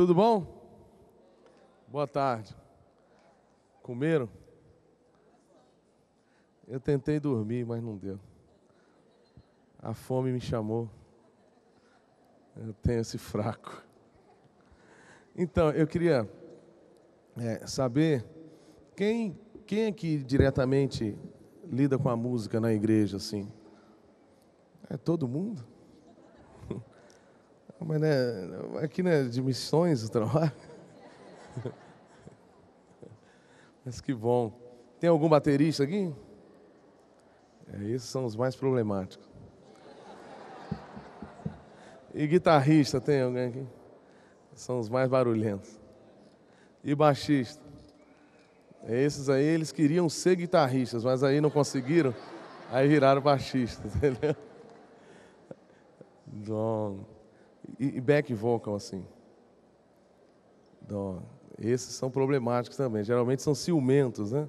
Tudo bom? Boa tarde. Comeram? Eu tentei dormir, mas não deu. A fome me chamou. Eu tenho esse fraco. Então, eu queria saber quem aqui diretamente lida com a música na igreja, assim? É todo mundo? Mas né, aqui não é de missões o trabalho? Mas que bom. Tem algum baterista aqui? Esses são os mais problemáticos. E guitarrista, tem alguém aqui? São os mais barulhentos. E baixista? Esses aí, eles queriam ser guitarristas, mas aí não conseguiram, aí viraram baixistas, entendeu? E back vocal, assim. Esses são problemáticos também. Geralmente são ciumentos, né?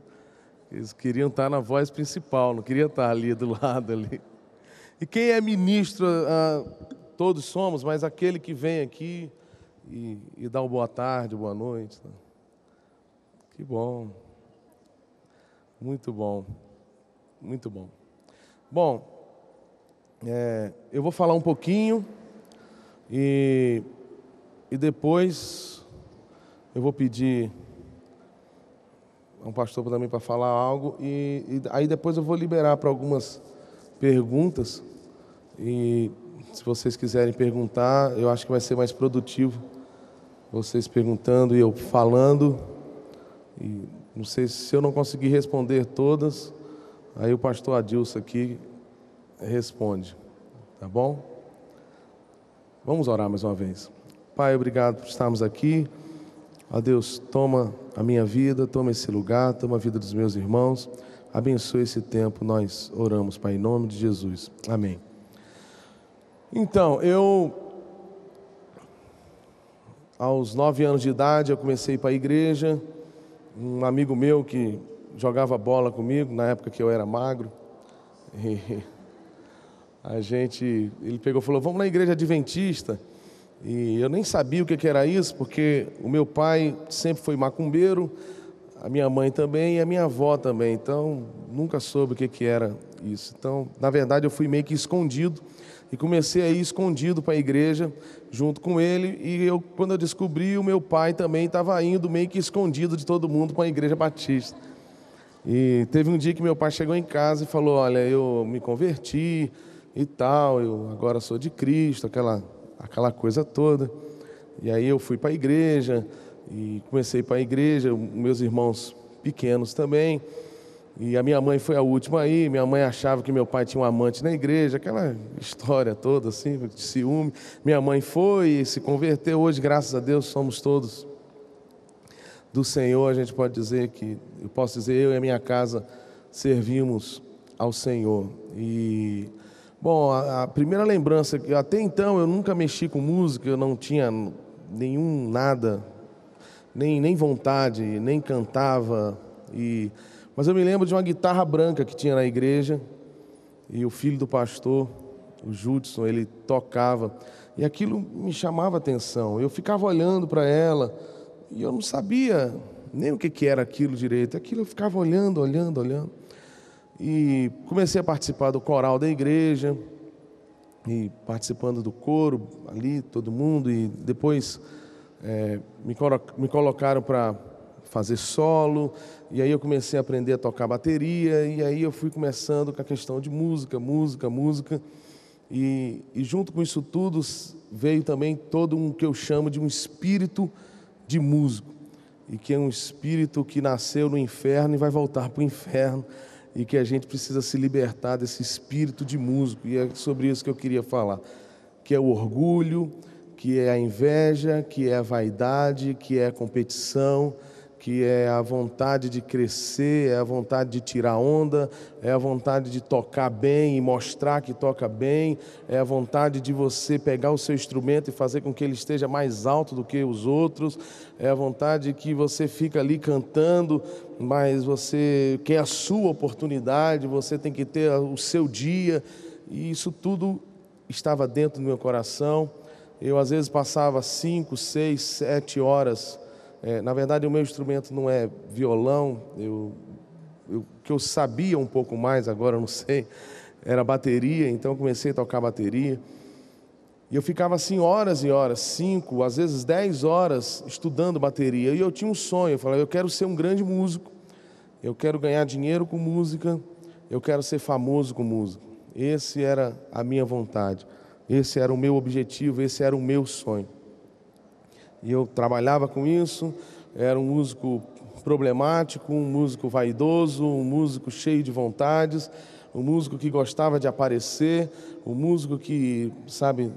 Eles queriam estar na voz principal, não queriam estar ali do lado ali. E quem é ministro, todos somos, mas aquele que vem aqui e dá uma boa tarde, boa noite. Né? Que bom. Muito bom. Muito bom. Bom, eu vou falar um pouquinho e depois eu vou pedir a um pastor também para falar algo e aí depois eu vou liberar para algumas perguntas e se vocês quiserem perguntar, eu acho que vai ser mais produtivo vocês perguntando e eu falando. E não sei se eu não conseguir responder todas, aí o pastor Adilson aqui responde, tá bom? Vamos orar mais uma vez. Pai, obrigado por estarmos aqui. Ó Deus, toma a minha vida, toma esse lugar, toma a vida dos meus irmãos. Abençoe esse tempo, nós oramos, Pai, em nome de Jesus. Amém. Então, aos 9 anos de idade, eu comecei a ir para a igreja. Um amigo meu que jogava bola comigo, na época que eu era magro, ele pegou e falou, vamos na igreja adventista. E eu nem sabia o que era isso, porque o meu pai sempre foi macumbeiro, a minha mãe também e a minha avó também, então nunca soube o que era isso. Então, na verdade, eu fui meio que escondido e comecei a ir escondido para a igreja junto com ele. E quando eu descobri, o meu pai também estava indo meio que escondido de todo mundo para a igreja batista. E teve um dia que meu pai chegou em casa e falou, olha, eu me converti e tal, eu agora sou de Cristo, aquela coisa toda. E aí eu fui para a igreja e comecei para a igreja, meus irmãos pequenos também. E a minha mãe foi a última aí. Minha mãe achava que meu pai tinha um amante na igreja, aquela história toda assim, de ciúme. Minha mãe foi e se converteu. Hoje, graças a Deus, somos todos do Senhor. A gente pode dizer que, eu posso dizer, eu e a minha casa servimos ao Senhor. E bom, a primeira lembrança, que até então eu nunca mexi com música, eu não tinha nada, nem vontade, nem cantava. Mas eu me lembro de uma guitarra branca que tinha na igreja, e o filho do pastor, o Judson, ele tocava, e aquilo me chamava a atenção. Eu ficava olhando para ela, e eu não sabia nem o que era aquilo direito. Aquilo eu ficava olhando. E comecei a participar do coral da igreja, e participando do coro ali, todo mundo, e depois me colocaram para fazer solo, e aí eu comecei a aprender a tocar bateria, e aí eu fui começando com a questão de música, e junto com isso tudo veio também todo um que eu chamo de um espírito de músico, e que é um espírito que nasceu no inferno e vai voltar para o inferno, e que a gente precisa se libertar desse espírito de músico, e é sobre isso que eu queria falar, que é o orgulho, que é a inveja, que é a vaidade, que é a competição, que é a vontade de crescer, é a vontade de tirar onda, é a vontade de tocar bem e mostrar que toca bem, é a vontade de você pegar o seu instrumento e fazer com que ele esteja mais alto do que os outros, é a vontade que você fica ali cantando, mas você quer a sua oportunidade, você tem que ter o seu dia, e isso tudo estava dentro do meu coração. Eu às vezes passava 5, 6, 7 horas. Na verdade, o meu instrumento não é violão, que eu sabia um pouco mais, agora eu não sei, era bateria, então eu comecei a tocar bateria. E eu ficava assim horas e horas, 5, às vezes 10 horas estudando bateria. E eu tinha um sonho, eu falava, eu quero ser um grande músico, eu quero ganhar dinheiro com música, eu quero ser famoso com música. Esse era a minha vontade, esse era o meu objetivo, esse era o meu sonho. E eu trabalhava com isso, era um músico problemático, um músico vaidoso, um músico cheio de vontades, um músico que gostava de aparecer, um músico que, sabe,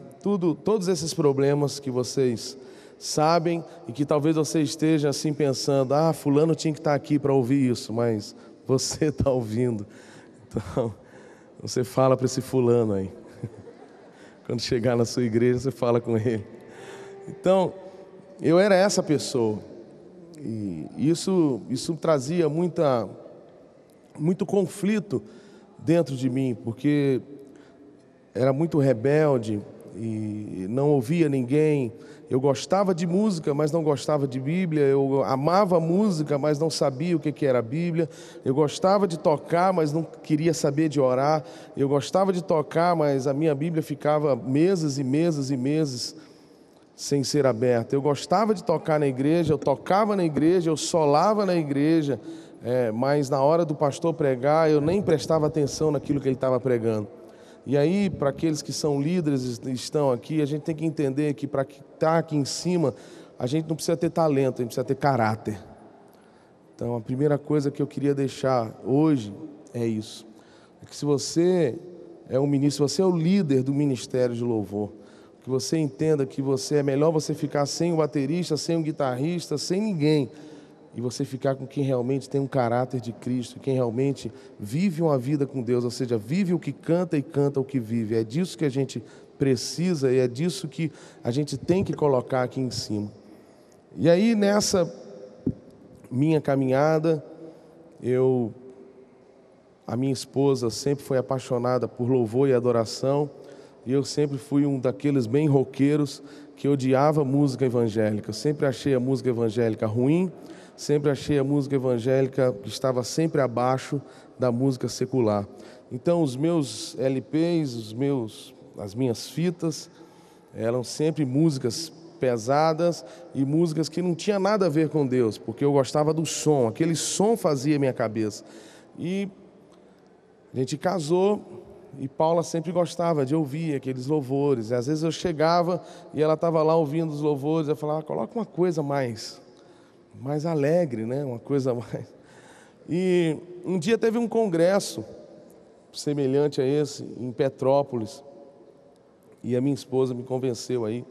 todos esses problemas que vocês sabem e que talvez você esteja assim pensando, fulano tinha que estar aqui para ouvir isso, mas você está ouvindo. Então, você fala para esse fulano aí. Quando chegar na sua igreja, você fala com ele. Então, eu era essa pessoa. E isso trazia muito conflito dentro de mim, porque era muito rebelde e não ouvia ninguém. Eu gostava de música, mas não gostava de Bíblia. Eu amava música, mas não sabia o que era a Bíblia. Eu gostava de tocar, mas não queria saber de orar. Eu gostava de tocar, mas a minha Bíblia ficava meses e meses e meses sem ser aberta. Eu gostava de tocar na igreja, eu tocava na igreja, eu solava na igreja, mas na hora do pastor pregar, eu nem prestava atenção naquilo que ele estava pregando. E aí, para aqueles que são líderes e estão aqui, a gente tem que entender que para estar aqui em cima, a gente não precisa ter talento, a gente precisa ter caráter. Então, a primeira coisa que eu queria deixar hoje é isso. É que se você é um ministro, se você é o líder do ministério de louvor, que você entenda que é melhor você ficar sem o baterista, sem o guitarrista, sem ninguém, e você ficar com quem realmente tem um caráter de Cristo, quem realmente vive uma vida com Deus, ou seja, vive o que canta e canta o que vive. É disso que a gente precisa e é disso que a gente tem que colocar aqui em cima. E aí, nessa minha caminhada, a minha esposa sempre foi apaixonada por louvor e adoração, e eu sempre fui um daqueles bem roqueiros que odiava música evangélica. Eu sempre achei a música evangélica ruim, sempre achei a música evangélica que estava sempre abaixo da música secular. Então, os meus LPs, as minhas fitas, eram sempre músicas pesadas e músicas que não tinham nada a ver com Deus, porque eu gostava do som, aquele som fazia minha cabeça. E a gente casou e Paula sempre gostava de ouvir aqueles louvores. E às vezes eu chegava e ela estava lá ouvindo os louvores, eu falava, coloca uma coisa mais alegre, né? Uma coisa mais... E um dia teve um congresso semelhante a esse, em Petrópolis, e a minha esposa me convenceu aí,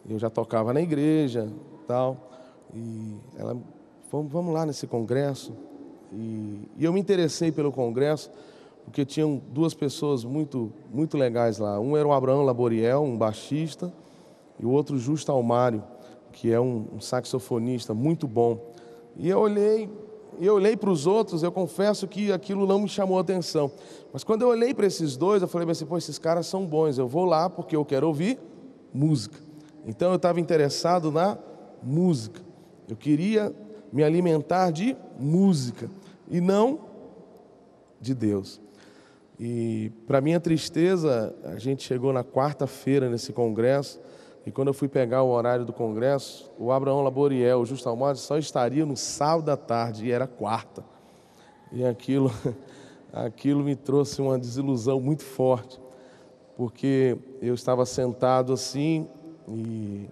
eu já tocava na igreja, tal, e ela, vamos lá nesse congresso, e eu me interessei pelo congresso, porque tinham duas pessoas muito legais lá. Um era o Abraão Laboriel, um baixista, e o outro Justo Almário, que é um saxofonista muito bom. E eu olhei para os outros, eu confesso que aquilo não me chamou a atenção. Mas quando eu olhei para esses dois, eu falei assim, pô, esses caras são bons, eu vou lá porque eu quero ouvir música. Então eu estava interessado na música. Eu queria me alimentar de música e não de Deus. E para minha tristeza, a gente chegou na quarta-feira nesse congresso, e quando eu fui pegar o horário do congresso, o Abraão Laboriel, o Justo Almário, só estaria no sábado à tarde, e era quarta. E aquilo me trouxe uma desilusão muito forte, porque eu estava sentado assim, e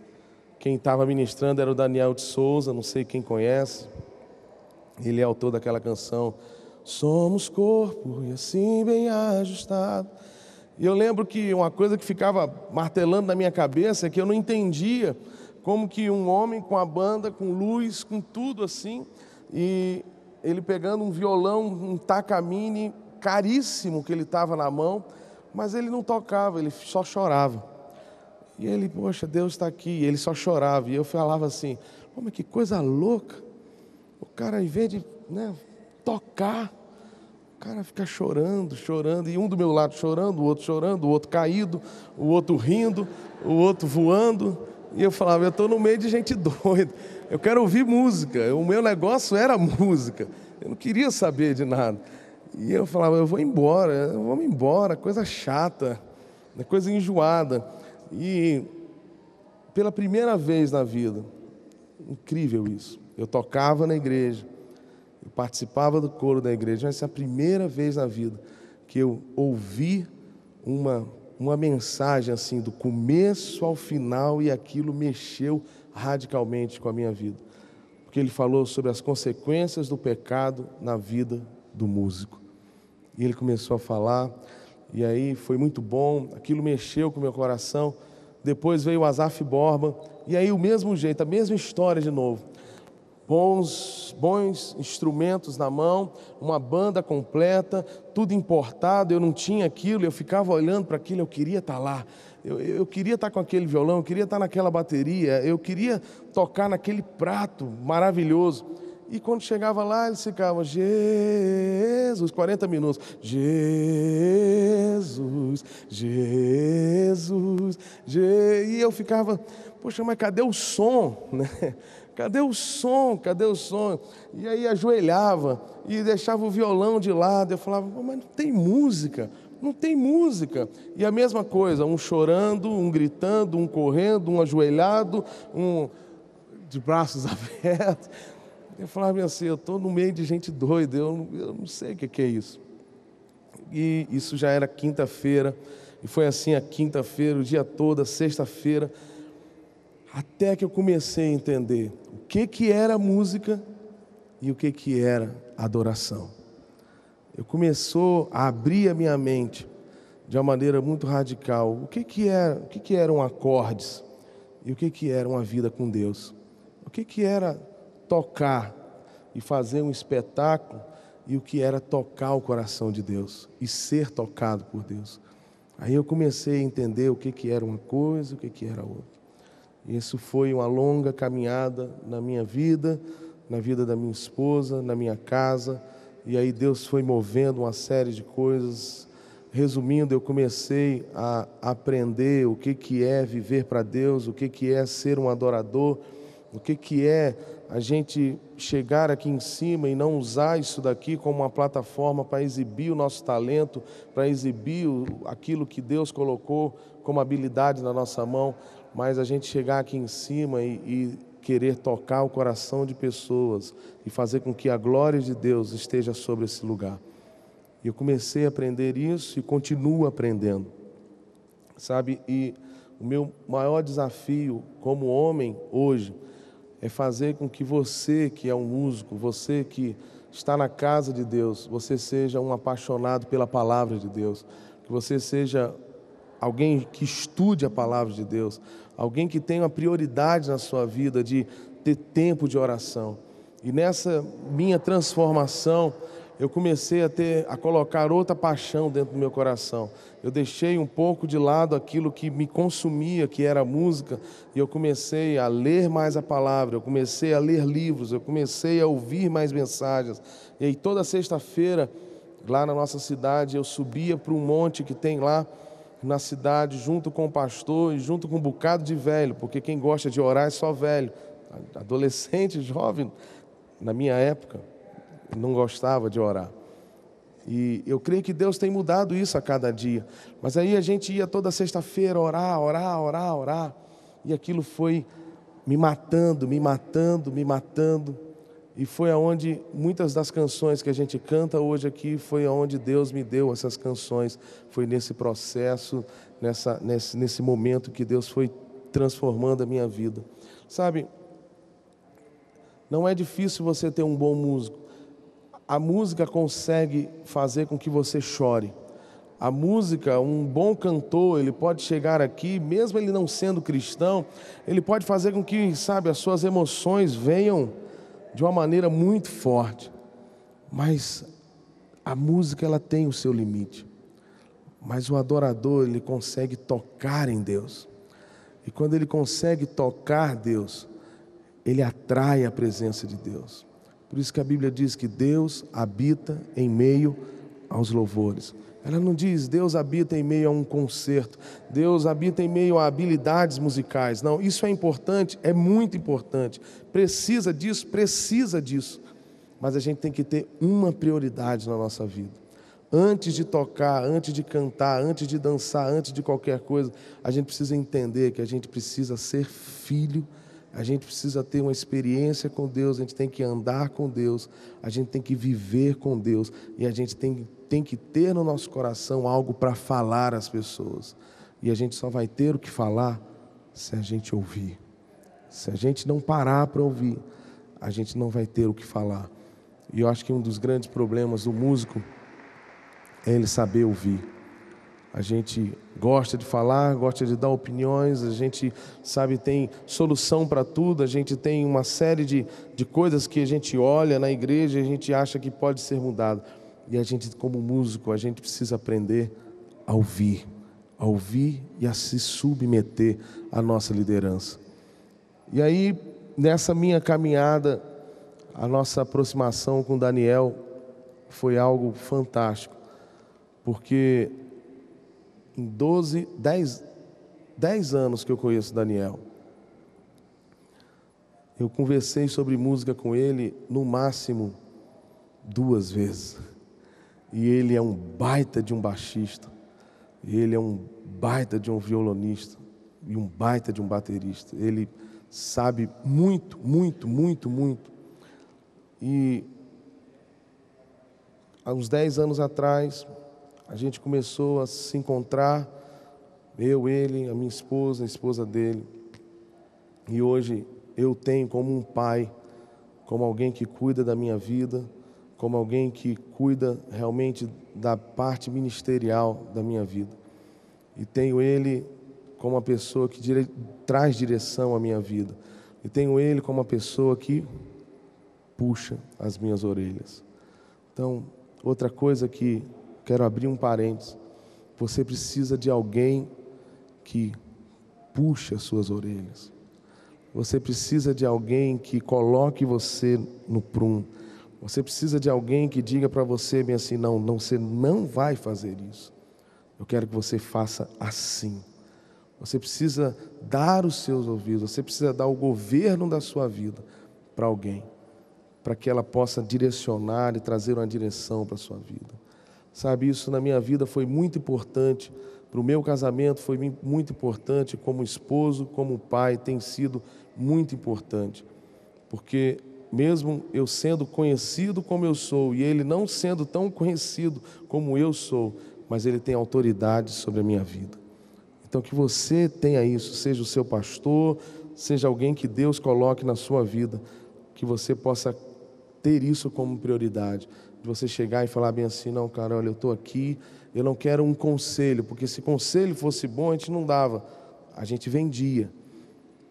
quem estava ministrando era o Daniel de Souza, não sei quem conhece, ele é autor daquela canção, Somos corpo e assim bem ajustado. E eu lembro que uma coisa que ficava martelando na minha cabeça é que eu não entendia como que um homem com a banda, com luz, com tudo assim, e ele pegando um violão, um Takamine caríssimo que ele estava na mão, mas ele não tocava, ele só chorava. E ele, poxa, Deus está aqui, e ele só chorava. E eu falava assim, pô, mas que coisa louca, o cara, em vez de tocar, o cara fica chorando, chorando, e um do meu lado chorando, o outro caído, o outro rindo, o outro voando. E eu falava, eu estou no meio de gente doida, eu quero ouvir música, o meu negócio era música, eu não queria saber de nada. E eu falava, vamos embora, coisa chata, coisa enjoada. E pela primeira vez na vida, incrível isso, eu tocava na igreja, eu participava do coro da igreja, mas essa é a primeira vez na vida que eu ouvi uma mensagem assim, do começo ao final, e aquilo mexeu radicalmente com a minha vida. Porque ele falou sobre as consequências do pecado na vida do músico. E ele começou a falar, e aí foi muito bom, aquilo mexeu com o meu coração. Depois veio o Asaf Borba, e aí o mesmo jeito, a mesma história de novo. Bons instrumentos na mão, uma banda completa, tudo importado, eu não tinha aquilo, eu ficava olhando para aquilo, eu queria estar lá, eu queria estar com aquele violão, eu queria estar naquela bateria, eu queria tocar naquele prato maravilhoso. E quando chegava lá, eles ficavam, Jesus, 40 minutos, Jesus, Jesus, e eu ficava, poxa, mas cadê o som, né? Cadê o som? Cadê o som? E aí ajoelhava e deixava o violão de lado. Eu falava, mas não tem música, não tem música. E a mesma coisa, um chorando, um gritando, um correndo, um ajoelhado, um de braços abertos. Eu falava assim, eu estou no meio de gente doida, eu não sei o que é isso. E isso já era quinta-feira, e foi assim a quinta-feira, o dia todo, a sexta-feira, até que eu comecei a entender o que era música e o que era adoração. Eu começou a abrir a minha mente de uma maneira muito radical. O que eram acordes e o que era uma vida com Deus. O que era tocar e fazer um espetáculo e o que era tocar o coração de Deus e ser tocado por Deus. Aí eu comecei a entender o que era uma coisa e o que era outra. Isso foi uma longa caminhada na minha vida, na vida da minha esposa, na minha casa. E aí Deus foi movendo uma série de coisas. Resumindo, eu comecei a aprender o que é viver para Deus, o que é ser um adorador, o que é a gente chegar aqui em cima e não usar isso daqui como uma plataforma para exibir o nosso talento, para exibir aquilo que Deus colocou como habilidade na nossa mão, mas a gente chegar aqui em cima e querer tocar o coração de pessoas e fazer com que a glória de Deus esteja sobre esse lugar. E eu comecei a aprender isso e continuo aprendendo, sabe? E o meu maior desafio como homem hoje é fazer com que você, que é um músico, você que está na casa de Deus, você seja um apaixonado pela palavra de Deus, que você seja alguém que estude a palavra de Deus, alguém que tenha uma prioridade na sua vida de ter tempo de oração. E nessa minha transformação, eu comecei a colocar outra paixão dentro do meu coração. Eu deixei um pouco de lado aquilo que me consumia, que era a música, e eu comecei a ler mais a palavra, eu comecei a ler livros, eu comecei a ouvir mais mensagens. E aí toda sexta-feira, lá na nossa cidade, eu subia para um monte que tem lá na cidade, junto com o pastor e junto com um bocado de velho, porque quem gosta de orar é só velho. Adolescente, jovem, na minha época, não gostava de orar. E eu creio que Deus tem mudado isso a cada dia. Mas aí a gente ia toda sexta-feira orar. E aquilo foi me matando. E foi aonde muitas das canções que a gente canta hoje aqui, foi aonde Deus me deu essas canções. Foi nesse processo, nesse momento que Deus foi transformando a minha vida. Sabe, não é difícil você ter um bom músico. A música consegue fazer com que você chore. A música, um bom cantor, ele pode chegar aqui, mesmo ele não sendo cristão, ele pode fazer com que, sabe, as suas emoções venham de uma maneira muito forte. Mas a música, ela tem o seu limite. Mas o adorador, ele consegue tocar em Deus. E quando ele consegue tocar Deus, ele atrai a presença de Deus. Por isso que a Bíblia diz que Deus habita em meio aos louvores. Ela não diz, Deus habita em meio a um concerto, Deus habita em meio a habilidades musicais. Não, isso é importante, é muito importante. Precisa disso. Mas a gente tem que ter uma prioridade na nossa vida. Antes de tocar, antes de cantar, antes de dançar, antes de qualquer coisa, a gente precisa entender que a gente precisa ser filho, a gente precisa ter uma experiência com Deus, a gente tem que andar com Deus, a gente tem que viver com Deus e a gente tem que ter no nosso coração algo para falar às pessoas. E a gente só vai ter o que falar se a gente ouvir. Se a gente não parar para ouvir, a gente não vai ter o que falar. E eu acho que um dos grandes problemas do músico é ele saber ouvir. A gente gosta de falar, gosta de dar opiniões, a gente, sabe, tem solução para tudo, a gente tem uma série de coisas que a gente olha na igreja e a gente acha que pode ser mudado. E a gente, como músico, a gente precisa aprender a ouvir e a se submeter à nossa liderança. E aí, nessa minha caminhada, a nossa aproximação com Daniel foi algo fantástico, porque em 10 anos que eu conheço Daniel, eu conversei sobre música com ele no máximo 2 vezes. E ele é um baita de um baixista, ele é um baita de um violonista e um baita de um baterista. Ele sabe muito. E há uns 10 anos atrás, a gente começou a se encontrar, eu, ele, a minha esposa, a esposa dele. E hoje eu tenho como um pai, como alguém que cuida da minha vida, como alguém que cuida realmente da parte ministerial da minha vida. E tenho ele como uma pessoa que traz direção à minha vida. E tenho ele como uma pessoa que puxa as minhas orelhas. Então, outra coisa que quero abrir um parênteses, você precisa de alguém que puxe as suas orelhas. Você precisa de alguém que coloque você no prumo. Você precisa de alguém que diga para você bem assim, não, você não vai fazer isso. Eu quero que você faça assim. Você precisa dar os seus ouvidos, você precisa dar o governo da sua vida para alguém, para que ela possa direcionar e trazer uma direção para a sua vida. Sabe, isso na minha vida foi muito importante, para o meu casamento foi muito importante, como esposo, como pai, tem sido muito importante. Porque mesmo eu sendo conhecido como eu sou, e ele não sendo tão conhecido como eu sou, mas ele tem autoridade sobre a minha vida. Então que você tenha isso, seja o seu pastor, seja alguém que Deus coloque na sua vida, que você possa ter isso como prioridade, de você chegar e falar bem assim, não, cara, olha, eu estou aqui, eu não quero um conselho, porque se conselho fosse bom, a gente não dava, a gente vendia.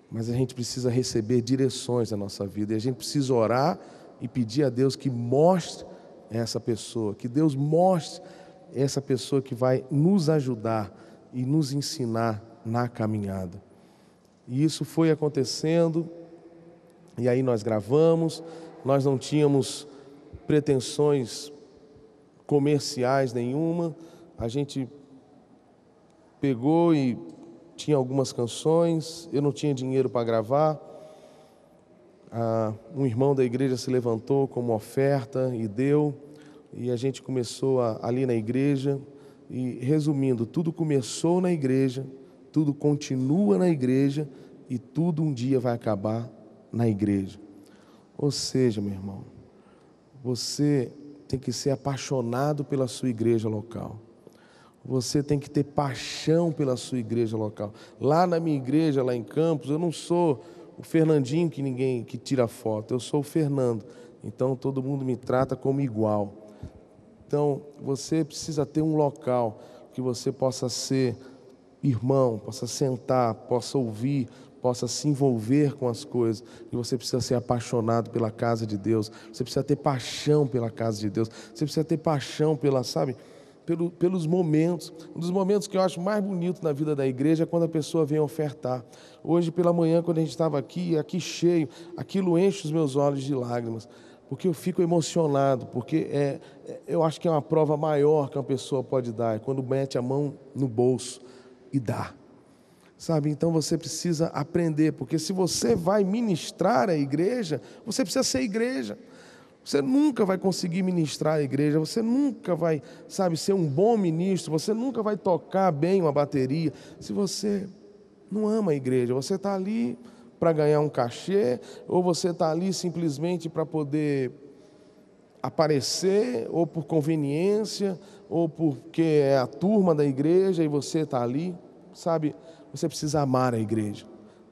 Mas a gente precisa receber direções na nossa vida, e a gente precisa orar e pedir a Deus que mostre essa pessoa, que Deus mostre essa pessoa que vai nos ajudar e nos ensinar na caminhada. E isso foi acontecendo, e aí nós gravamos, nós não tínhamos pretensões comerciais nenhuma, a gente pegou e tinha algumas canções, eu não tinha dinheiro para gravar, um irmão da igreja se levantou como oferta e deu, e a gente começou ali na igreja, e resumindo, tudo começou na igreja, tudo continua na igreja, e tudo um dia vai acabar na igreja. Ou seja, meu irmão, você tem que ser apaixonado pela sua igreja local. Você tem que ter paixão pela sua igreja local. Lá na minha igreja, lá em Campos, eu não sou o Fernandinho que tira foto, eu sou o Fernando. Então todo mundo me trata como igual. Então você precisa ter um local que você possa ser irmão, possa sentar, possa ouvir, possa se envolver com as coisas. E você precisa ser apaixonado pela casa de Deus. Você precisa ter paixão pela casa de Deus. Você precisa ter paixão pelos momentos. Um dos momentos que eu acho mais bonito na vida da igreja é quando a pessoa vem ofertar. Hoje pela manhã, quando a gente estava aqui cheio, aquilo enche os meus olhos de lágrimas. porque eu fico emocionado, porque eu acho que é uma prova maior que uma pessoa pode dar, é quando mete a mão no bolso e dá. Sabe, então você precisa aprender, porque se você vai ministrar a igreja, você precisa ser igreja. Você nunca vai conseguir ministrar a igreja, você nunca vai, sabe, ser um bom ministro, você nunca vai tocar bem uma bateria, se você não ama a igreja. Você está ali para ganhar um cachê, ou você está ali simplesmente para poder aparecer, ou por conveniência, ou porque é a turma da igreja e você está ali, sabe? Você precisa amar a igreja,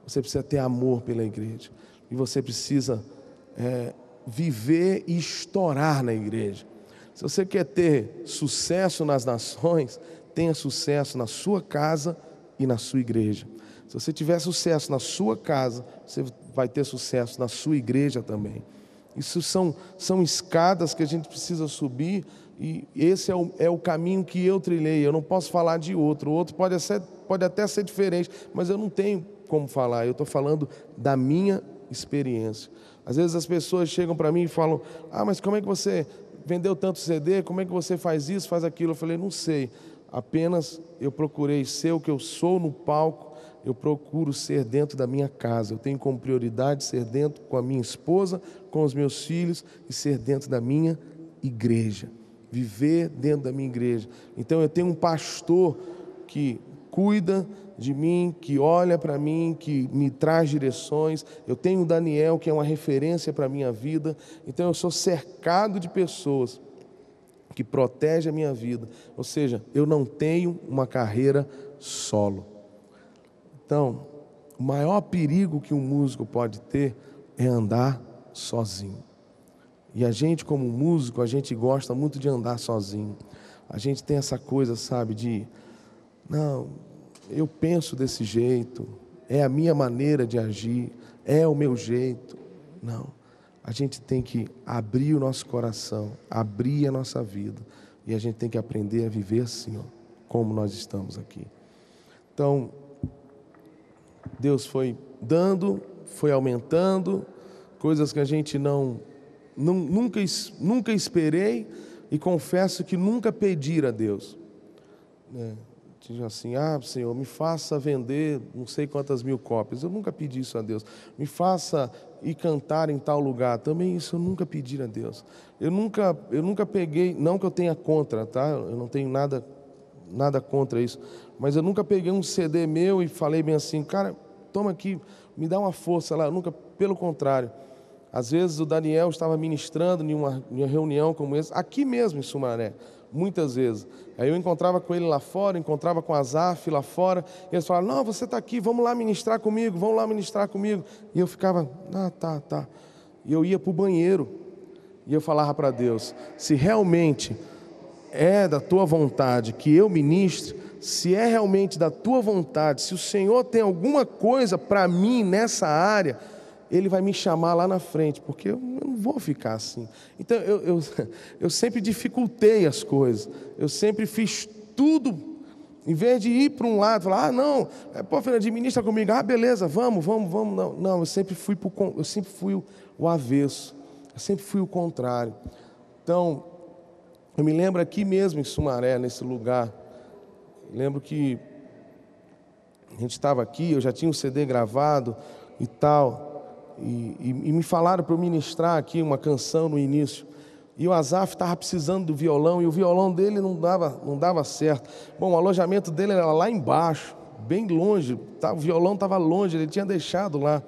você precisa ter amor pela igreja, e você precisa viver e estourar na igreja. Se você quer ter sucesso nas nações, tenha sucesso na sua casa e na sua igreja. Se você tiver sucesso na sua casa, você vai ter sucesso na sua igreja também. Isso são escadas que a gente precisa subir, e esse é o caminho que eu trilhei. Eu não posso falar de outro. O outro pode até ser diferente, mas eu não tenho como falar. Eu estou falando da minha experiência. Às vezes as pessoas chegam para mim e falam: mas como é que você vendeu tanto CD? Como é que você faz isso, faz aquilo? Eu falei: não sei. Apenas eu procurei ser o que eu sou no palco. Eu procuro ser dentro da minha casa. Eu tenho como prioridade ser dentro com a minha esposa, com os meus filhos, e ser dentro da minha igreja. Viver dentro da minha igreja. Então eu tenho um pastor que cuida de mim, que olha para mim, que me traz direções. Eu tenho o Daniel, que é uma referência para a minha vida. Então eu sou cercado de pessoas que protegem a minha vida. Ou seja, eu não tenho uma carreira solo. Então, o maior perigo que um músico pode ter é andar sozinho. E a gente, como músico, a gente gosta muito de andar sozinho. A gente tem essa coisa, sabe, de... não, eu penso desse jeito, é a minha maneira de agir, é o meu jeito. Não, a gente tem que abrir o nosso coração, abrir a nossa vida. E a gente tem que aprender a viver assim, ó, como nós estamos aqui. Então, Deus foi dando, foi aumentando, coisas que a gente nunca esperei, e confesso que nunca pedi a Deus. Diz assim: Senhor, me faça vender não sei quantas mil cópias. Eu nunca pedi isso a Deus. Me faça ir cantar em tal lugar. Também isso eu nunca pedi a Deus. Eu nunca peguei, não que eu tenha contra, tá? Eu não tenho nada contra isso. Mas eu nunca peguei um CD meu e falei bem assim: cara, toma aqui, me dá uma força lá. Eu nunca, pelo contrário. Às vezes o Daniel estava ministrando em uma reunião como essa, aqui mesmo em Sumaré, muitas vezes. Aí eu encontrava com ele lá fora, encontrava com a Azaf lá fora, e eles falavam: não, você está aqui, vamos lá ministrar comigo, vamos lá ministrar comigo. E eu ficava: tá. E eu ia para o banheiro, e eu falava para Deus: se realmente é da tua vontade que eu ministre, se é realmente da tua vontade, se o Senhor tem alguma coisa para mim nessa área, Ele vai me chamar lá na frente, porque eu não vou ficar assim. Então eu sempre dificultei as coisas, eu sempre fiz tudo, em vez de ir para um lado, falar: não, Fernando, ministra comigo, beleza, vamos, não, eu sempre fui o avesso, eu sempre fui o contrário. Então, eu me lembro aqui mesmo em Sumaré, nesse lugar, lembro que a gente estava aqui, eu já tinha um CD gravado e tal, e me falaram para eu ministrar aqui uma canção no início, e o Azaf estava precisando do violão, e o violão dele não dava certo. Bom, o alojamento dele era lá embaixo, bem longe, o violão estava longe, ele tinha deixado lá.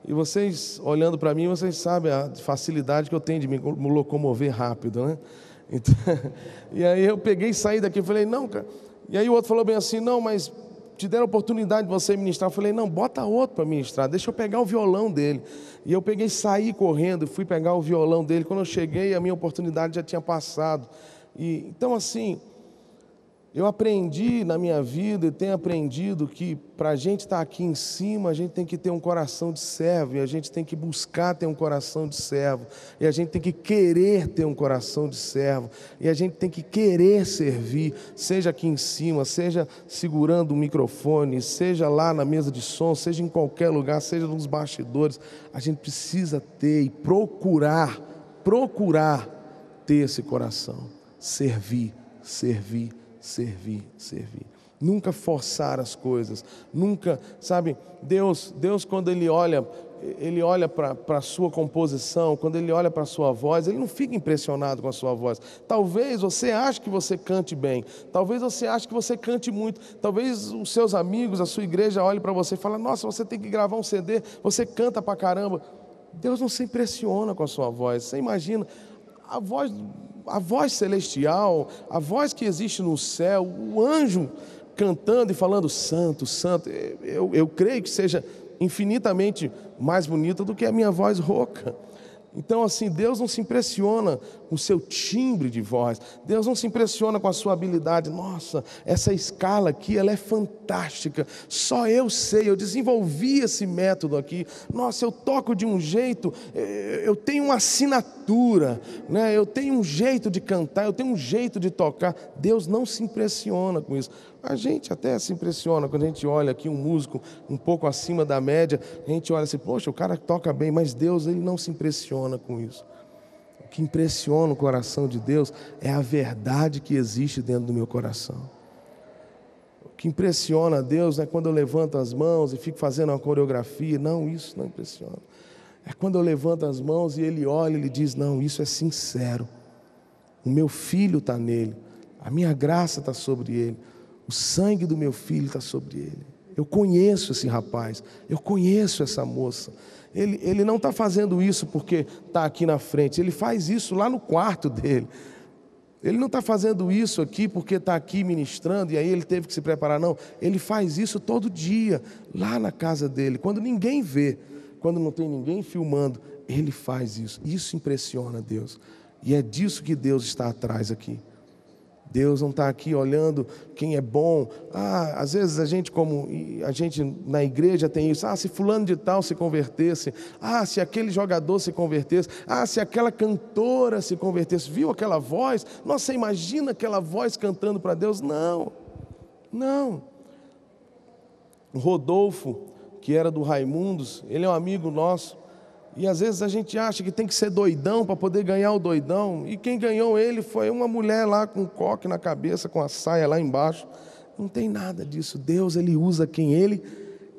E vocês, olhando para mim, vocês sabem a facilidade que eu tenho de me locomover rápido, né? Então, e aí eu peguei e saí daqui, eu falei: não, cara. E aí o outro falou bem assim: não, mas te deram a oportunidade de você ministrar. Eu falei: não, bota outro para ministrar, deixa eu pegar o violão dele. E eu peguei, saí correndo, fui pegar o violão dele. Quando eu cheguei, a minha oportunidade já tinha passado. Então assim, eu aprendi na minha vida, e tenho aprendido que para a gente estar aqui em cima, a gente tem que ter um coração de servo, e a gente tem que buscar ter um coração de servo, e a gente tem que querer ter um coração de servo, e a gente tem que querer servir, seja aqui em cima, seja segurando o microfone, seja lá na mesa de som, seja em qualquer lugar, seja nos bastidores. A gente precisa ter e procurar procurar ter esse coração, servir, servir, servir, servir. Nunca forçar as coisas, nunca, sabe, Deus quando Ele olha para a sua composição, quando Ele olha para a sua voz, Ele não fica impressionado com a sua voz. Talvez você ache que você cante bem, talvez você ache que você cante muito, talvez os seus amigos, a sua igreja olhem para você e falem, nossa, você tem que gravar um CD, você canta pra caramba. Deus não se impressiona com a sua voz. Você imagina, a voz celestial, a voz que existe no céu, o anjo cantando e falando santo, santo, eu creio que seja infinitamente mais bonita do que a minha voz rouca. Então assim, Deus não se impressiona com o seu timbre de voz, Deus não se impressiona com a sua habilidade. Nossa, essa escala aqui, ela é fantástica, só eu sei, eu desenvolvi esse método aqui. Nossa, eu toco de um jeito, eu tenho uma assinatura, né? Eu tenho um jeito de cantar, eu tenho um jeito de tocar. Deus não se impressiona com isso. A gente até se impressiona quando a gente olha aqui um músico um pouco acima da média, a gente olha assim, poxa, o cara toca bem, mas Deus, Ele não se impressiona com isso. O que impressiona o coração de Deus é a verdade que existe dentro do meu coração. O que impressiona a Deus não é quando eu levanto as mãos e fico fazendo uma coreografia. Não, isso não impressiona. É quando eu levanto as mãos e Ele olha e Ele diz, não, isso é sincero. O meu filho está nele, a minha graça está sobre ele. O sangue do meu filho está sobre ele. Eu conheço esse rapaz, eu conheço essa moça. Ele não está fazendo isso porque está aqui na frente, ele faz isso lá no quarto dele. Ele não está fazendo isso aqui porque está aqui ministrando e aí ele teve que se preparar, não. Ele faz isso todo dia, lá na casa dele, quando ninguém vê, quando não tem ninguém filmando, ele faz isso. Isso impressiona Deus. E é disso que Deus está atrás aqui. Deus não está aqui olhando quem é bom. Às vezes a gente na igreja tem isso. Se fulano de tal se convertesse. Se aquele jogador se convertesse. Se aquela cantora se convertesse. Viu aquela voz? Nossa, você imagina aquela voz cantando para Deus? Não, não. O Rodolfo, que era do Raimundos, ele é um amigo nosso. E às vezes a gente acha que tem que ser doidão para poder ganhar o doidão. E quem ganhou ele foi uma mulher lá com um coque na cabeça, com a saia lá embaixo. Não tem nada disso. Deus, Ele usa quem Ele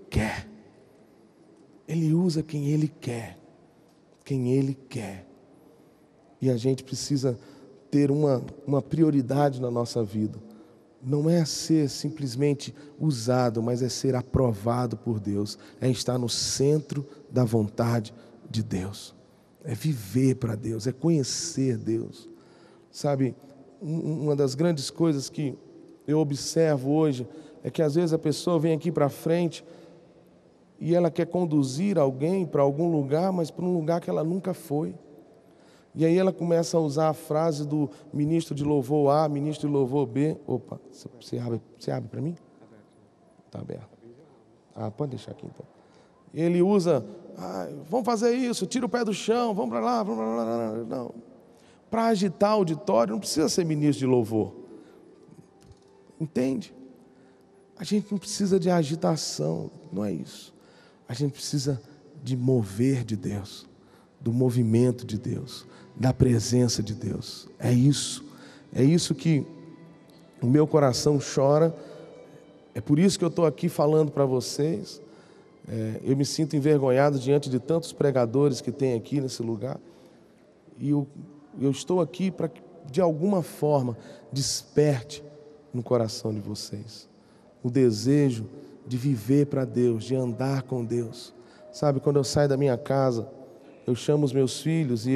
quer. Ele usa quem Ele quer. Quem Ele quer. E a gente precisa ter uma prioridade na nossa vida. Não é ser simplesmente usado, mas é ser aprovado por Deus. É estar no centro da vontade de Deus, é viver para Deus, é conhecer Deus. Sabe, uma das grandes coisas que eu observo hoje é que às vezes a pessoa vem aqui para frente e ela quer conduzir alguém para algum lugar, mas para um lugar que ela nunca foi. E aí ela começa a usar a frase do ministro de louvor A, ministro de louvor B. Opa, você abre para mim? Está aberto. Pode deixar aqui então. Ele usa, vamos fazer isso, tira o pé do chão, vamos para lá, vamos para lá. Não. Para agitar o auditório não precisa ser ministro de louvor. Entende? A gente não precisa de agitação, não é isso. A gente precisa de mover de Deus, do movimento de Deus, da presença de Deus. É isso que o meu coração chora. É por isso que eu estou aqui falando para vocês. Eu me sinto envergonhado diante de tantos pregadores que tem aqui nesse lugar. E eu estou aqui para que, de alguma forma, desperte no coração de vocês o desejo de viver para Deus, de andar com Deus. Sabe, quando eu saio da minha casa, eu chamo os meus filhos e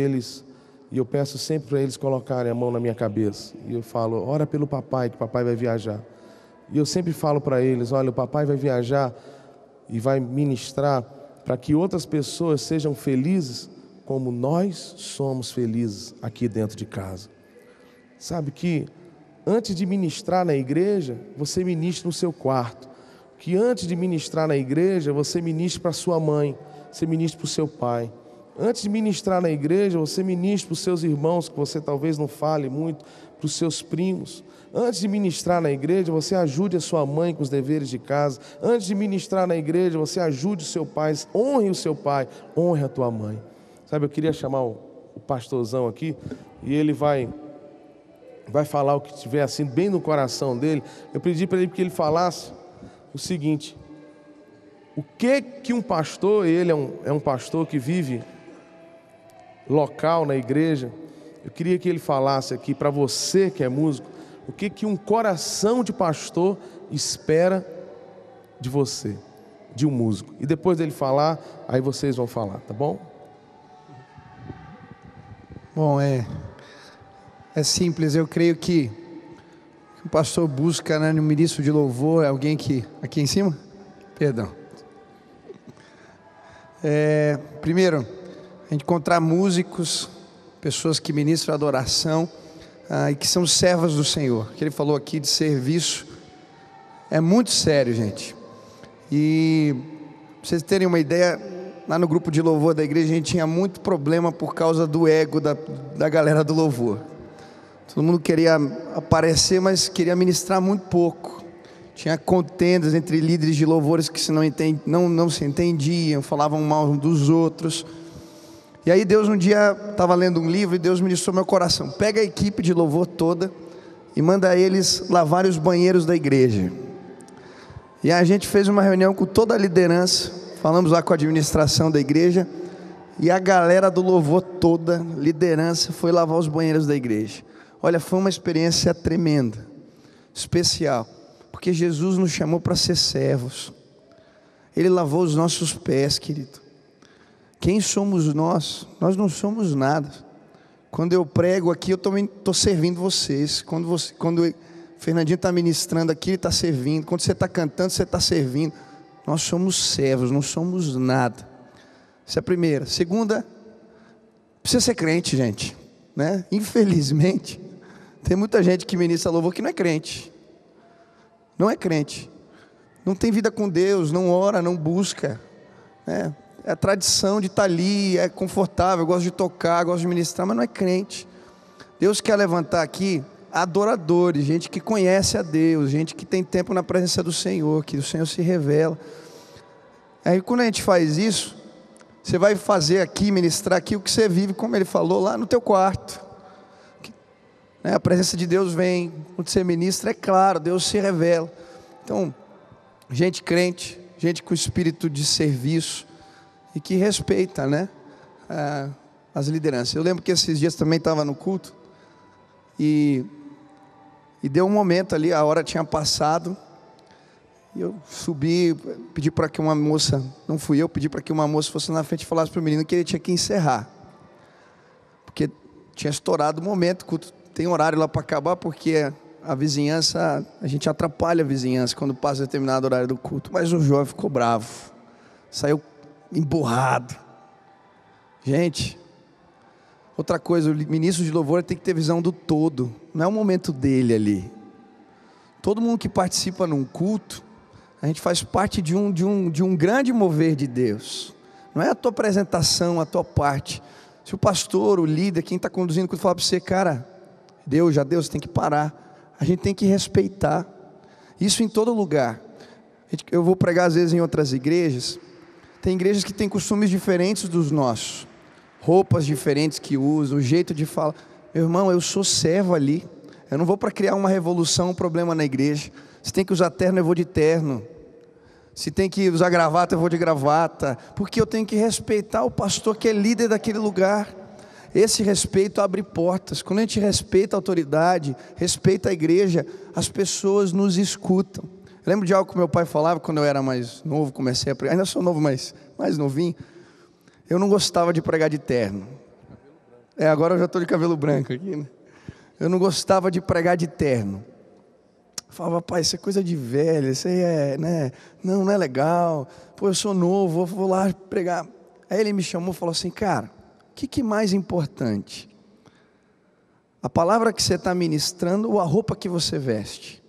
eu peço sempre para eles colocarem a mão na minha cabeça. E eu falo, ora pelo papai, que o papai vai viajar. E eu sempre falo para eles, olha, o papai vai viajar e vai ministrar para que outras pessoas sejam felizes como nós somos felizes aqui dentro de casa. Sabe que antes de ministrar na igreja, você ministra no seu quarto. Que antes de ministrar na igreja, você ministra para sua mãe, você ministra para o seu pai. Antes de ministrar na igreja, você ministra para os seus irmãos, que você talvez não fale muito, para os seus primos. Antes de ministrar na igreja, você ajude a sua mãe com os deveres de casa. Antes de ministrar na igreja, você ajude o seu pai, honre o seu pai, honre a tua mãe. Sabe, eu queria chamar o o pastorzão aqui, e ele vai falar o que estiver assim bem no coração dele. Eu pedi para ele que ele falasse o seguinte: o que um pastor, ele é um pastor que vive local na igreja. Eu queria que ele falasse aqui para você que é músico, o que um coração de pastor espera de você, de um músico. E depois dele falar, aí vocês vão falar, tá bom? Bom, é simples. Eu creio que o pastor busca, né, no ministro de louvor, alguém que... Aqui em cima? Perdão. Primeiro, a gente encontrar músicos, pessoas que ministram adoração e que são servas do Senhor. O que ele falou aqui de serviço é muito sério, gente. E pra vocês terem uma ideia, lá no grupo de louvor da igreja a gente tinha muito problema por causa do ego da galera do louvor. Todo mundo queria aparecer, mas queria ministrar muito pouco. Tinha contendas entre líderes de louvores que não se entendiam, falavam mal uns dos outros. E aí Deus um dia estava lendo um livro e Deus ministrou meu coração: pega a equipe de louvor toda e manda eles lavarem os banheiros da igreja. E a gente fez uma reunião com toda a liderança, falamos lá com a administração da igreja, e a galera do louvor toda, liderança, foi lavar os banheiros da igreja. Olha, foi uma experiência tremenda, especial, porque Jesus nos chamou para ser servos. Ele lavou os nossos pés, querido. Quem somos nós? Nós não somos nada. Quando eu prego aqui, eu também estou servindo vocês. Quando o Fernandinho está ministrando aqui, ele está servindo. Quando você está cantando, você está servindo. Nós somos servos, não somos nada. Essa é a primeira. Segunda, precisa ser crente, gente, né? Infelizmente, tem muita gente que ministra louvor que não é crente. Não é crente. Não tem vida com Deus, não ora, não busca, né? É a tradição de estar ali, é confortável, gosta de tocar, gosta de ministrar, mas não é crente. Deus quer levantar aqui adoradores, gente que conhece a Deus, gente que tem tempo na presença do Senhor, que o Senhor se revela. Aí quando a gente faz isso, você vai fazer aqui, ministrar aqui o que você vive, como ele falou, lá no teu quarto. A presença de Deus vem, quando você ministra, é claro, Deus se revela. Então, gente crente, gente com espírito de serviço e que respeita, né, as lideranças. Eu lembro que esses dias também estava no culto e deu um momento ali, a hora tinha passado, e eu subi, pedi para que uma moça, não fui eu, pedi para que uma moça fosse na frente e falasse para o menino que ele tinha que encerrar, porque tinha estourado o momento, o culto tem horário lá para acabar, porque a vizinhança, a gente atrapalha a vizinhança quando passa determinado horário do culto. Mas o jovem ficou bravo, saiu emburrado. Gente, outra coisa, o ministro de louvor tem que ter visão do todo, não é o momento dele ali. Todo mundo que participa num culto, a gente faz parte de um grande mover de Deus. Não é a tua apresentação, a tua parte. Se o pastor, o líder, quem está conduzindo o culto falar para você: cara, Deus tem que parar. A gente tem que respeitar. Isso em todo lugar. Eu vou pregar às vezes em outras igrejas. Tem igrejas que têm costumes diferentes dos nossos, roupas diferentes que usam, o jeito de falar. Meu irmão, eu sou servo ali. Eu não vou para criar uma revolução, um problema na igreja. Se tem que usar terno, eu vou de terno. Se tem que usar gravata, eu vou de gravata. Porque eu tenho que respeitar o pastor que é líder daquele lugar. Esse respeito abre portas. Quando a gente respeita a autoridade, respeita a igreja, as pessoas nos escutam. Eu lembro de algo que meu pai falava quando eu era mais novo, comecei a pregar. Ainda sou novo, mas mais novinho. Eu não gostava de pregar de terno. Agora eu já estou de cabelo branco aqui, né? Eu não gostava de pregar de terno. Eu falava: pai, isso é coisa de velho, isso aí né? Não é legal. Pô, eu sou novo, vou lá pregar. Aí ele me chamou e falou assim: cara, o que é mais importante? A palavra que você está ministrando ou a roupa que você veste?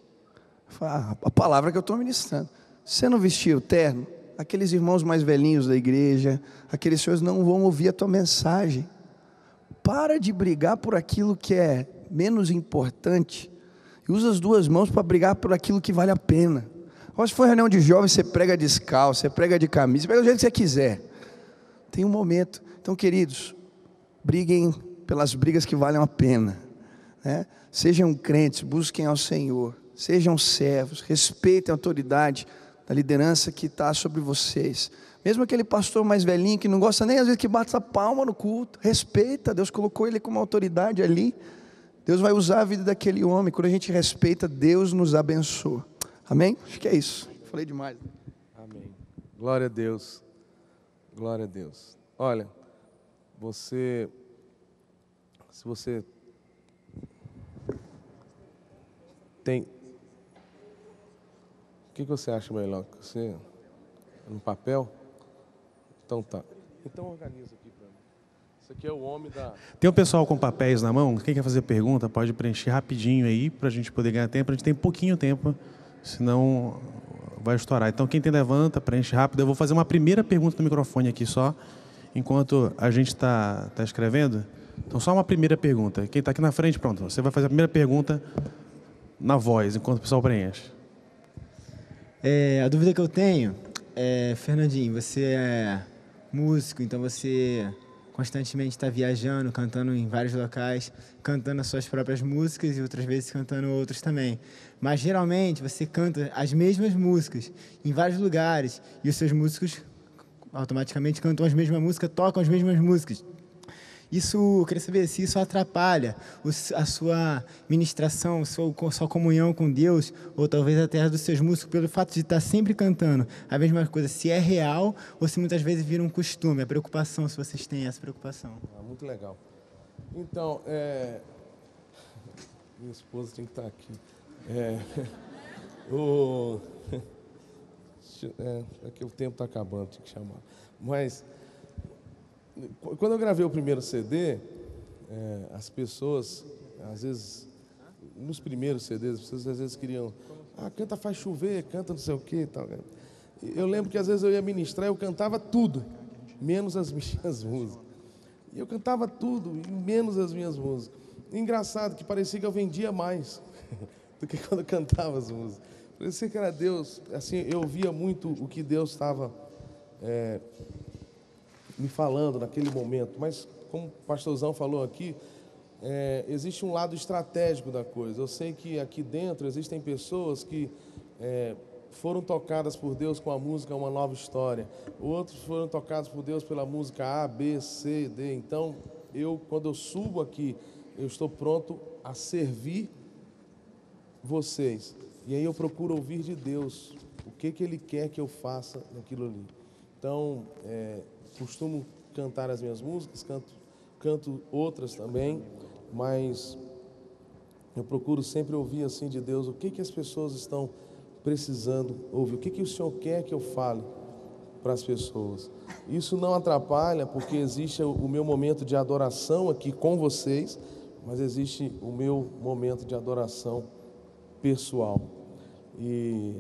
Eu falei: a palavra que eu estou ministrando. Se você não vestir o terno, aqueles irmãos mais velhinhos da igreja, aqueles senhores não vão ouvir a tua mensagem. Para de brigar por aquilo que é menos importante e usa as duas mãos para brigar por aquilo que vale a pena. Agora, se for reunião de jovens, você prega descalço, você prega de camisa, você prega do jeito que você quiser. Tem um momento. Então, queridos, briguem pelas brigas que valem a pena, né? Sejam crentes, busquem ao Senhor, sejam servos, respeitem a autoridade da liderança que está sobre vocês. Mesmo aquele pastor mais velhinho que não gosta nem às vezes que bata a palma no culto, respeita, Deus colocou ele como autoridade ali. Deus vai usar a vida daquele homem. Quando a gente respeita, Deus nos abençoa. Amém? Acho que é isso. Falei demais. Amém. Glória a Deus. Glória a Deus. Olha, se você tem... O que você acha melhor? Você no papel? Então tá. Então organiza aqui para mim. Isso aqui é o homem da... Tem um pessoal com papéis na mão? Quem quer fazer pergunta pode preencher rapidinho aí para a gente poder ganhar tempo. A gente tem pouquinho tempo, senão vai estourar. Então quem tem levanta, preenche rápido. Eu vou fazer uma primeira pergunta no microfone aqui só, enquanto a gente está escrevendo. Então só uma primeira pergunta. Quem está aqui na frente, pronto. Você vai fazer a primeira pergunta na voz, enquanto o pessoal preenche. A dúvida que eu tenho é, Fernandinho, você é músico, então você constantemente está viajando, cantando em vários locais, cantando as suas próprias músicas e outras vezes cantando outras também. Mas geralmente você canta as mesmas músicas em vários lugares e os seus músicos automaticamente cantam as mesmas músicas, tocam as mesmas músicas. Eu queria saber se isso atrapalha a sua ministração, sua comunhão com Deus, ou talvez até a dos seus músicos, pelo fato de estar sempre cantando a mesma coisa, se é real ou se muitas vezes vira um costume, a preocupação, se vocês têm essa preocupação. Muito legal. Então, minha esposa tinha que estar aqui. Aqui o tempo está acabando, tinha que chamar. Mas... Quando eu gravei o primeiro CD, as pessoas, às vezes, nos primeiros CDs, as pessoas às vezes queriam, canta Faz Chover, canta não sei o quê e tal. Eu lembro que às vezes eu ia ministrar, eu cantava tudo, menos as minhas músicas. E eu cantava tudo, menos as minhas músicas. Engraçado que parecia que eu vendia mais do que quando eu cantava as músicas. Parecia que era Deus, assim, eu via muito o que Deus estava... me falando naquele momento, mas como o pastorzão falou aqui, existe um lado estratégico da coisa. Eu sei que aqui dentro existem pessoas que foram tocadas por Deus com a música Uma Nova História, outros foram tocados por Deus pela música A, B, C, D. Então, quando eu subo aqui, eu estou pronto a servir vocês. E aí eu procuro ouvir de Deus o que Ele quer que eu faça naquilo ali. Então, costumo cantar as minhas músicas, canto outras também, mas eu procuro sempre ouvir assim de Deus o que as pessoas estão precisando ouvir, o que o Senhor quer que eu fale para as pessoas. Isso não atrapalha, porque existe o meu momento de adoração aqui com vocês, mas existe o meu momento de adoração pessoal. E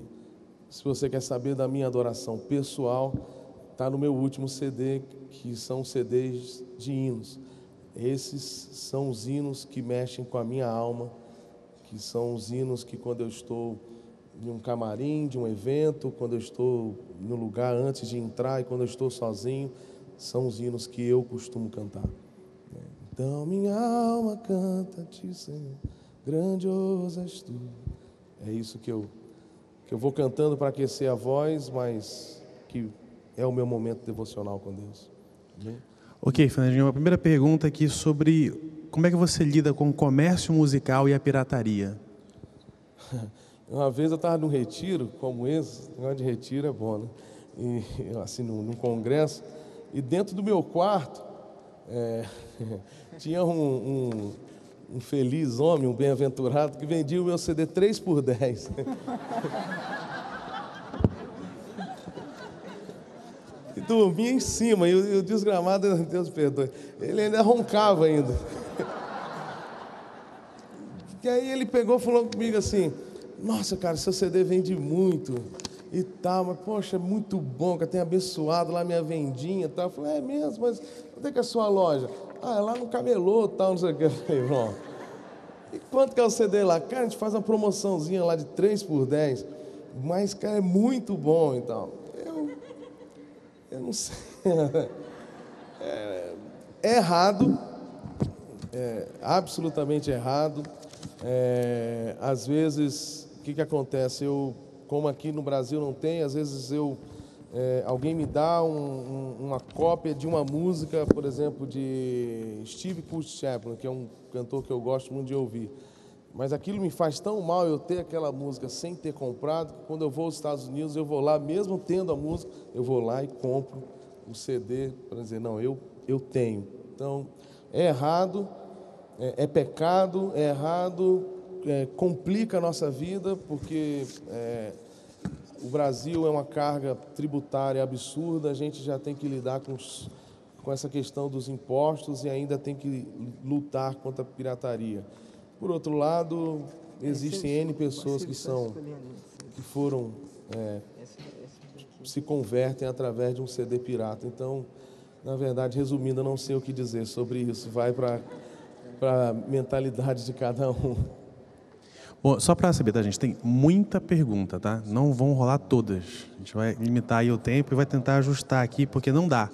se você quer saber da minha adoração pessoal, está no meu último CD, que são CDs de hinos. Esses são os hinos que mexem com a minha alma, que são os hinos que quando eu estou em um camarim, de um evento, quando eu estou no lugar antes de entrar e quando eu estou sozinho, são os hinos que eu costumo cantar. Então minha alma canta-te, Senhor, grandioso és tu. É isso que eu vou cantando para aquecer a voz, mas que é o meu momento devocional com Deus. Amém? Ok, Fernandinho, a primeira pergunta aqui sobre como é que você lida com o comércio musical e a pirataria? Uma vez eu estava num retiro, como esse, negócio de retiro é bom, né? E, assim, num congresso, e dentro do meu quarto tinha um feliz homem, um bem-aventurado, que vendia o meu CD 3 por 10. E dormia em cima, e o desgramado, Deus perdoe, ele ainda roncava ainda. E aí ele pegou e falou comigo assim, nossa, cara, seu CD vende muito e tal, mas poxa, é muito bom, que tem abençoado lá minha vendinha e tal. Eu falei, é mesmo, mas onde é que é a sua loja? É lá no camelô e tal, não sei o que. Eu falei, bom, e quanto que é o CD lá? Cara, a gente faz uma promoçãozinha lá de 3 por 10, mas, cara, é muito bom e tal. Eu não sei. É errado, absolutamente errado. Às vezes, o que acontece? Como aqui no Brasil não tem, às vezes alguém me dá uma cópia de uma música, por exemplo, de Steve Chaplin, que é um cantor que eu gosto muito de ouvir. Mas aquilo me faz tão mal eu ter aquela música sem ter comprado, que quando eu vou aos Estados Unidos, eu vou lá, mesmo tendo a música, eu vou lá e compro o CD para dizer, não, eu tenho. Então, é errado, é pecado, é errado, complica a nossa vida, porque o Brasil é uma carga tributária absurda, a gente já tem que lidar com essa questão dos impostos e ainda tem que lutar contra a pirataria. Por outro lado, existem N pessoas que se convertem através de um CD pirata. Então, na verdade, resumindo, eu não sei o que dizer sobre isso. Vai para a mentalidade de cada um. Bom, só para saber, tá, gente? Tem muita pergunta, tá? Não vão rolar todas. A gente vai limitar aí o tempo e vai tentar ajustar aqui, porque não dá,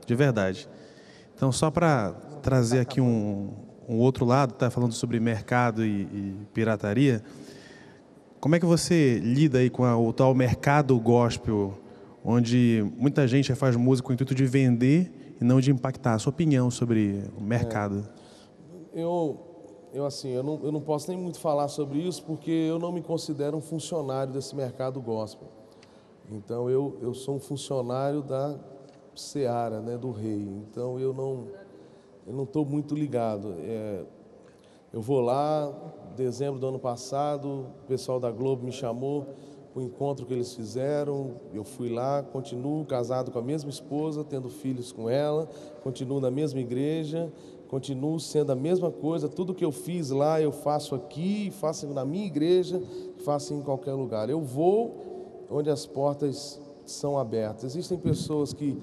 de verdade. Então, só para trazer aqui um outro lado, tá falando sobre mercado e pirataria. Como é que você lida aí com o tal mercado gospel, onde muita gente faz música com o intuito de vender e não de impactar? A sua opinião sobre o mercado? Eu não posso nem muito falar sobre isso, porque eu não me considero um funcionário desse mercado gospel. Então, eu sou um funcionário da seara, né, do rei. Então, eu não estou muito ligado. Eu vou lá, dezembro do ano passado, o pessoal da Globo me chamou para o encontro que eles fizeram. Eu fui lá, continuo casado com a mesma esposa, tendo filhos com ela, continuo na mesma igreja, continuo sendo a mesma coisa. Tudo que eu fiz lá, eu faço aqui, faço na minha igreja, faço em qualquer lugar. Eu vou onde as portas são abertas. Existem pessoas que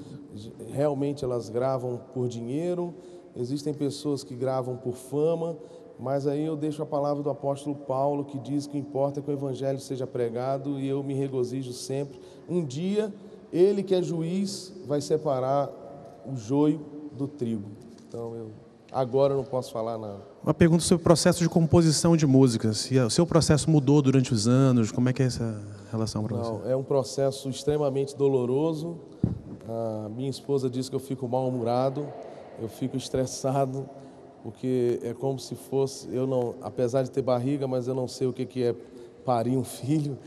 realmente elas gravam por dinheiro, existem pessoas que gravam por fama, mas aí eu deixo a palavra do apóstolo Paulo, que diz que importa que o evangelho seja pregado, e eu me regozijo sempre. Um dia, ele que é juiz vai separar o joio do trigo. Então, agora eu não posso falar nada. Uma pergunta sobre o processo de composição de músicas. Se o seu processo mudou durante os anos, como é que é essa relação para você? Não, é um processo extremamente doloroso. A minha esposa diz que eu fico mal-humorado, eu fico estressado, porque é como se fosse, apesar de ter barriga, mas eu não sei o que é parir um filho,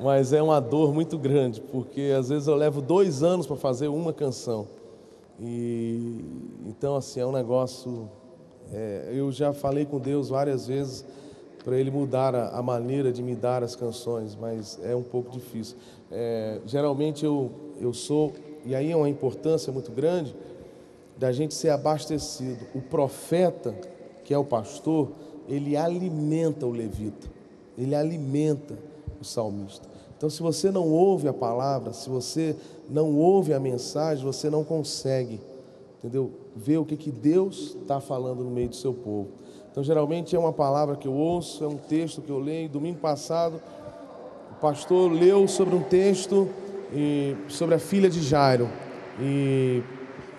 mas é uma dor muito grande, porque às vezes eu levo 2 anos para fazer uma canção. E então, assim, é um negócio. Eu já falei com Deus várias vezes para Ele mudar a maneira de me dar as canções, mas é um pouco difícil. Geralmente eu sou, e aí é uma importância muito grande da gente ser abastecido. O profeta, que é o pastor, ele alimenta o levita, ele alimenta o salmista. Então, se você não ouve a palavra, se você não ouve a mensagem, você não consegue, entendeu? Ver o que Deus está falando no meio do seu povo. Então, geralmente é uma palavra que eu ouço, é um texto que eu leio. Domingo passado, o pastor leu sobre um texto sobre a filha de Jairo. E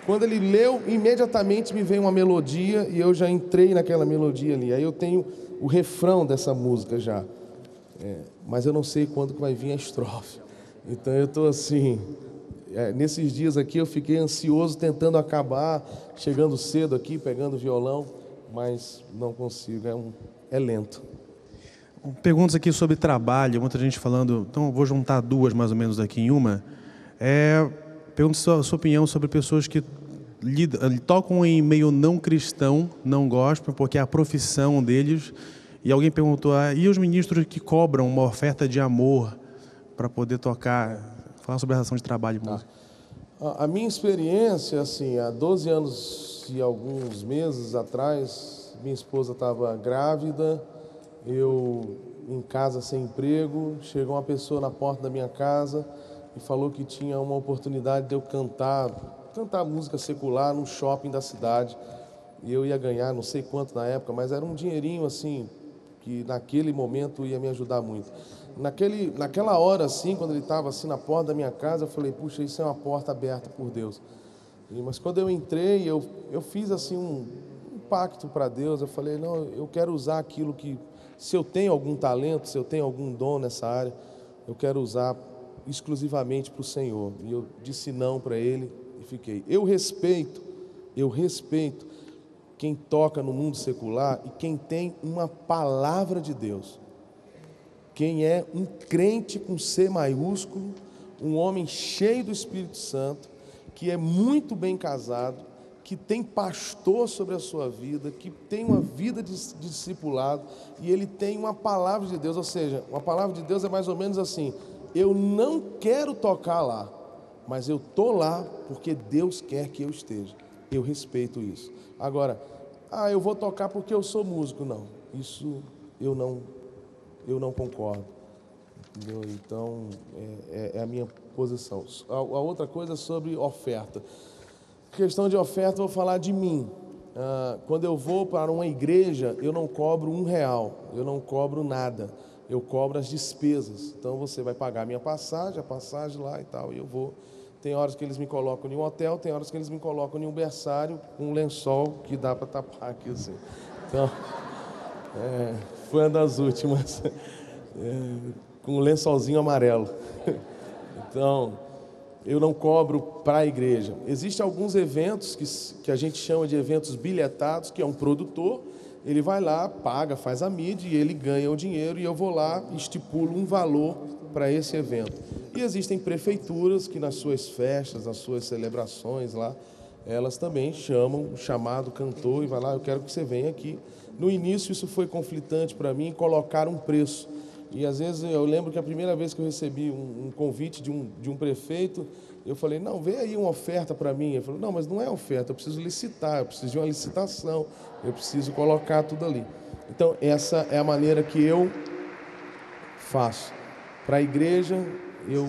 quando ele leu, imediatamente me veio uma melodia e eu já entrei naquela melodia ali. Aí eu tenho o refrão dessa música já. Mas eu não sei quando que vai vir a estrofe. Então eu estou assim, nesses dias aqui eu fiquei ansioso tentando acabar, chegando cedo aqui, pegando o violão, mas não consigo, é lento. Perguntas aqui sobre trabalho, muita gente falando, então eu vou juntar duas mais ou menos aqui em uma. Pergunto a sua opinião sobre pessoas que tocam em meio não cristão, não gospel, porque é a profissão deles. E alguém perguntou, e os ministros que cobram uma oferta de amor para poder tocar? Falar sobre a relação de trabalho e música. A minha experiência, assim, há 12 anos e alguns meses atrás, minha esposa estava grávida, eu em casa sem emprego, chegou uma pessoa na porta da minha casa e falou que tinha uma oportunidade de eu cantar música secular no shopping da cidade. E eu ia ganhar, não sei quanto na época, mas era um dinheirinho assim, que naquele momento ia me ajudar muito. Naquela hora, assim, quando ele estava assim na porta da minha casa, eu falei, puxa, isso é uma porta aberta por Deus. Mas quando eu entrei, eu fiz assim um pacto para Deus. Eu falei, não, eu quero usar aquilo que, se eu tenho algum talento, se eu tenho algum dom nessa área, eu quero usar exclusivamente para o Senhor. E eu disse não para Ele e fiquei. Eu respeito quem toca no mundo secular e quem tem uma palavra de Deus. Quem é um crente com C maiúsculo, um homem cheio do Espírito Santo, que é muito bem casado, que tem pastor sobre a sua vida, que tem uma vida de discipulado, e ele tem uma palavra de Deus. Ou seja, uma palavra de Deus é mais ou menos assim: eu não quero tocar lá, mas eu estou lá porque Deus quer que eu esteja. Eu respeito isso. Agora, eu vou tocar porque eu sou músico. Não, isso eu não concordo. Entendeu? Então, é a minha posição. A outra coisa sobre oferta. Questão de oferta, eu vou falar de mim. Quando eu vou para uma igreja, eu não cobro R$1, eu não cobro nada. Eu cobro as despesas. Então, você vai pagar a minha passagem, a passagem lá e tal, e eu vou. Tem horas que eles me colocam em um hotel, tem horas que eles me colocam em um berçário com um lençol que dá para tapar aqui assim. Então, foi uma das últimas, com um lençolzinho amarelo. Então, eu não cobro para a igreja. Existem alguns eventos que a gente chama de eventos bilhetados, que é um produtor, ele vai lá, paga, faz a mídia e ele ganha o dinheiro, e eu vou lá e estipulo um valor para esse evento. E existem prefeituras que nas suas festas, nas suas celebrações lá, elas também chamam o chamado cantor e vai lá, eu quero que você venha aqui. No início isso foi conflitante para mim, colocar um preço. E às vezes eu lembro que a primeira vez que eu recebi um convite de um prefeito, eu falei, não, vê aí uma oferta para mim. Ele falou, não, mas não é oferta, eu preciso licitar, eu preciso de uma licitação, eu preciso colocar tudo ali. Então essa é a maneira que eu faço. Para a igreja eu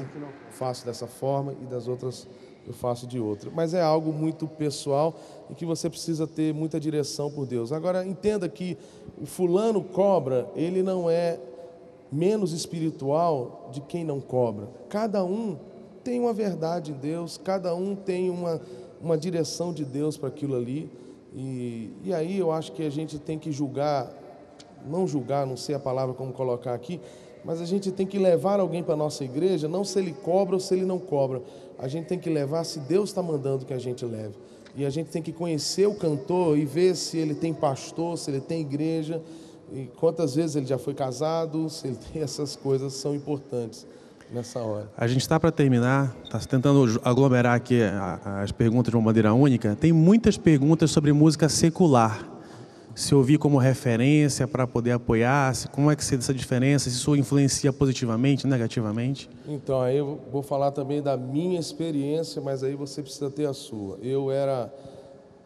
faço dessa forma e das outras eu faço de outra. Mas é algo muito pessoal e que você precisa ter muita direção por Deus. Agora entenda que o fulano cobra, ele não é menos espiritual de quem não cobra. Cada um tem uma verdade em Deus, cada um tem uma direção de Deus para aquilo ali. E aí eu acho que a gente tem que julgar, não sei a palavra como colocar aqui, mas a gente tem que levar alguém para a nossa igreja, não se ele cobra ou se ele não cobra. A gente tem que levar se Deus está mandando que a gente leve. E a gente tem que conhecer o cantor e ver se ele tem pastor, se ele tem igreja, e quantas vezes ele já foi casado, se ele tem essas coisas, são importantes nessa hora. A gente está para terminar, está tentando aglomerar aqui as perguntas de uma maneira única. Tem muitas perguntas sobre música secular. Se ouvir como referência para poder apoiar, como é que se essa diferença, se isso influencia positivamente, negativamente? Então, aí eu vou falar também da minha experiência, mas aí você precisa ter a sua. Eu era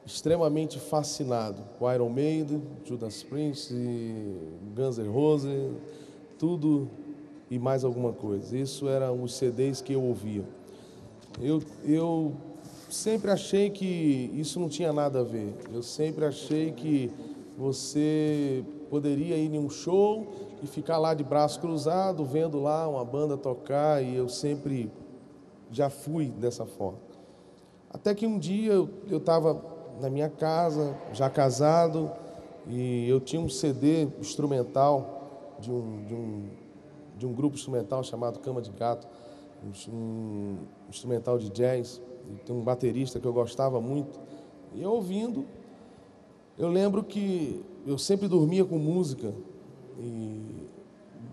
extremamente fascinado com Iron Maiden, Judas Priest, Guns N' Roses, tudo e mais alguma coisa. Isso eram os CDs que eu ouvia. Eu sempre achei que isso não tinha nada a ver. Eu sempre achei que você poderia ir em um show e ficar lá de braço cruzado, vendo lá uma banda tocar, e eu sempre já fui dessa forma. Até que um dia eu estava na minha casa, já casado, e eu tinha um CD instrumental de um grupo instrumental chamado Cama de Gato, um instrumental de jazz, e tem um baterista que eu gostava muito, e eu ouvindo, eu lembro que eu sempre dormia com música, e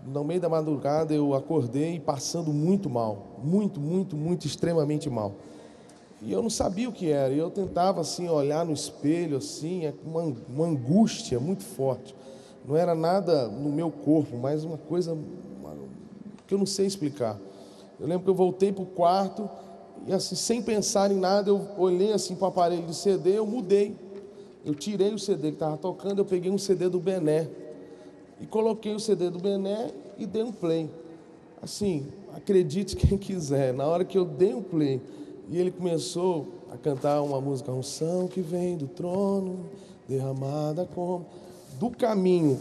no meio da madrugada eu acordei passando muito mal, muito, extremamente mal. E eu não sabia o que era, e eu tentava assim olhar no espelho, assim, uma angústia muito forte. Não era nada no meu corpo, mas uma coisa que eu não sei explicar. Eu lembro que eu voltei para o quarto e assim, sem pensar em nada, eu olhei assim para o aparelho de CD, eu mudei. Eu tirei o CD que estava tocando, eu peguei um CD do Bené e coloquei o CD do Bené e dei um play. Assim, acredite quem quiser, na hora que eu dei um play e ele começou a cantar uma música, unção que vem do trono, derramada como... Do caminho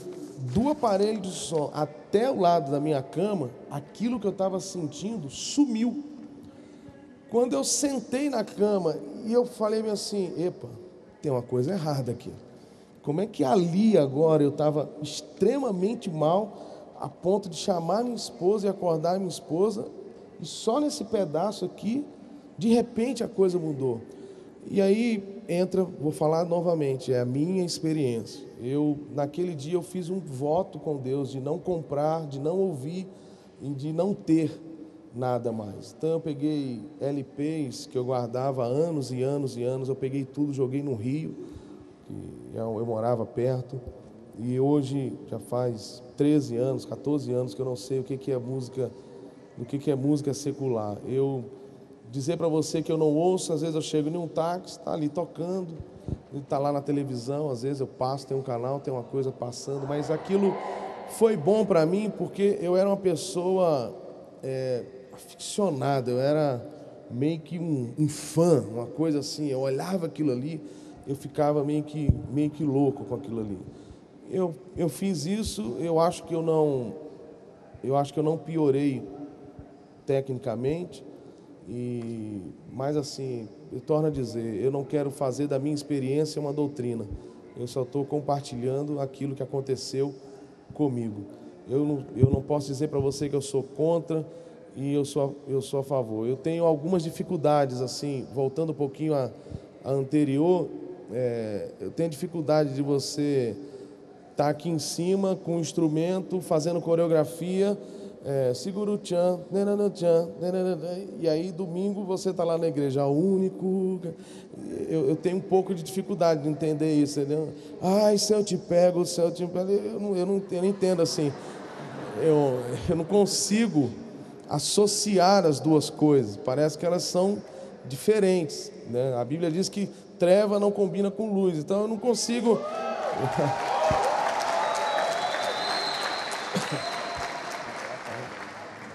do aparelho de som até o lado da minha cama, aquilo que eu estava sentindo sumiu. Quando eu sentei na cama e eu falei assim, epa, tem uma coisa errada aqui. Como é que ali agora eu estava extremamente mal, a ponto de chamar minha esposa e acordar minha esposa, e só nesse pedaço aqui, de repente a coisa mudou. E aí entra, vou falar novamente, é a minha experiência. Naquele dia eu fiz um voto com Deus de não comprar, de não ouvir e de não ter nada mais. Então eu peguei LPs que eu guardava há anos e anos e anos, eu peguei tudo, joguei no Rio, que eu morava perto, e hoje já faz 13 anos, 14 anos que eu não sei o que é música, do que é música secular. Eu dizer para você que eu não ouço, às vezes eu chego em um táxi, está ali tocando, ele está lá na televisão, às vezes eu passo, tem um canal, tem uma coisa passando, mas aquilo foi bom para mim porque eu era uma pessoa aficionada, eu era meio que um fã, uma coisa assim, eu olhava aquilo ali, eu ficava meio que louco com aquilo ali. Eu fiz isso, eu acho que eu não piorei tecnicamente, mas assim, eu torno a dizer, eu não quero fazer da minha experiência uma doutrina, eu só estou compartilhando aquilo que aconteceu comigo. Eu não posso dizer para você que eu sou contra e eu sou a favor. Eu tenho algumas dificuldades, assim, voltando um pouquinho à anterior, eu tenho dificuldade de você estar aqui em cima com um instrumento, fazendo coreografia, segura o tchan, e aí domingo você está lá na igreja, único. Eu tenho um pouco de dificuldade de entender isso, entendeu? Ai, se eu te pego, eu não entendo assim. Eu não consigo associar as duas coisas, parece que elas são diferentes, né? A Bíblia diz que treva não combina com luz, então eu não consigo.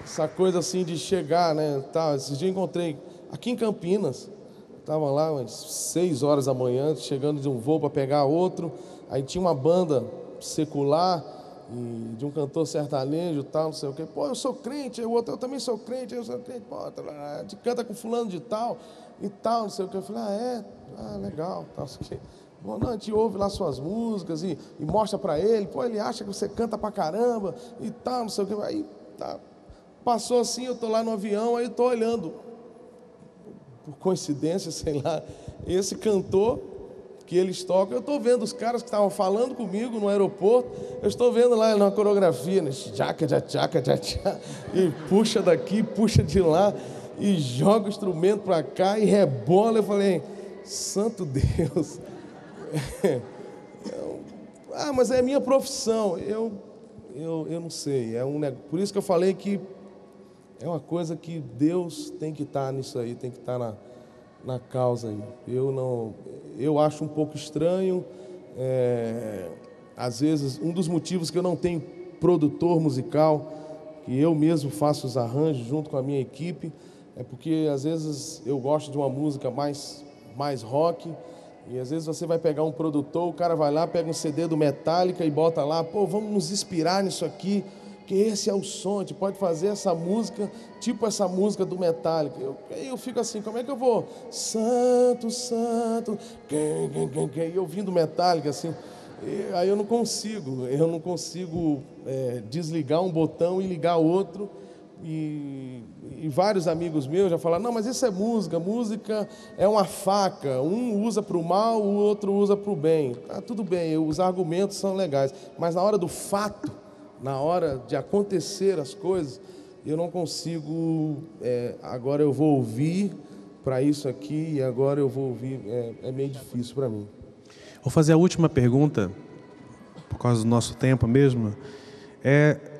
Essa coisa assim de chegar, né? Tá, esse dia eu encontrei aqui em Campinas, estava lá umas 6 horas da manhã, chegando de um voo para pegar outro. Aí tinha uma banda secular e de um cantor sertanejo, tal, não sei o quê. Pô, eu sou crente, aí o outro, eu também sou crente, eu sou crente. Pô, te canta com fulano de tal e tal, não sei o quê. Eu falei, legal, tal, não sei o quê. Bom, não, a gente ouve lá suas músicas e mostra para ele. Pô, ele acha que você canta pra caramba e tal, não sei o quê. Aí tá. Passou assim, eu estou lá no avião, aí estou olhando, por coincidência, sei lá, esse cantor que eles tocam, eu estou vendo os caras que estavam falando comigo no aeroporto, eu estou vendo lá na coreografia, né, e puxa daqui, puxa de lá, e joga o instrumento para cá, e rebola. Eu falei, santo Deus, mas é a minha profissão, eu não sei, por isso que eu falei que é uma coisa que Deus tem que estar nisso aí, tem que estar na causa aí. Eu acho um pouco estranho, às vezes, um dos motivos que eu não tenho produtor musical, que eu mesmo faço os arranjos junto com a minha equipe, é porque às vezes eu gosto de uma música mais rock, e às vezes você vai pegar um produtor, o cara vai lá, pega um CD do Metallica e bota lá, pô, vamos nos inspirar nisso aqui, que esse é o som, a gente pode fazer essa música, tipo essa música do Metallica. Eu fico assim, como é que eu vou? Santo, santo, e eu vindo Metallica, assim, aí eu não consigo desligar um botão e ligar outro, e vários amigos meus já falaram, não, mas isso é música é uma faca, um usa para o mal, o outro usa para o bem. Tudo bem, os argumentos são legais, mas na hora do fato, na hora de acontecer as coisas, eu não consigo, agora eu vou ouvir para isso aqui, e agora eu vou ouvir, é meio difícil para mim. Vou fazer a última pergunta, por causa do nosso tempo mesmo.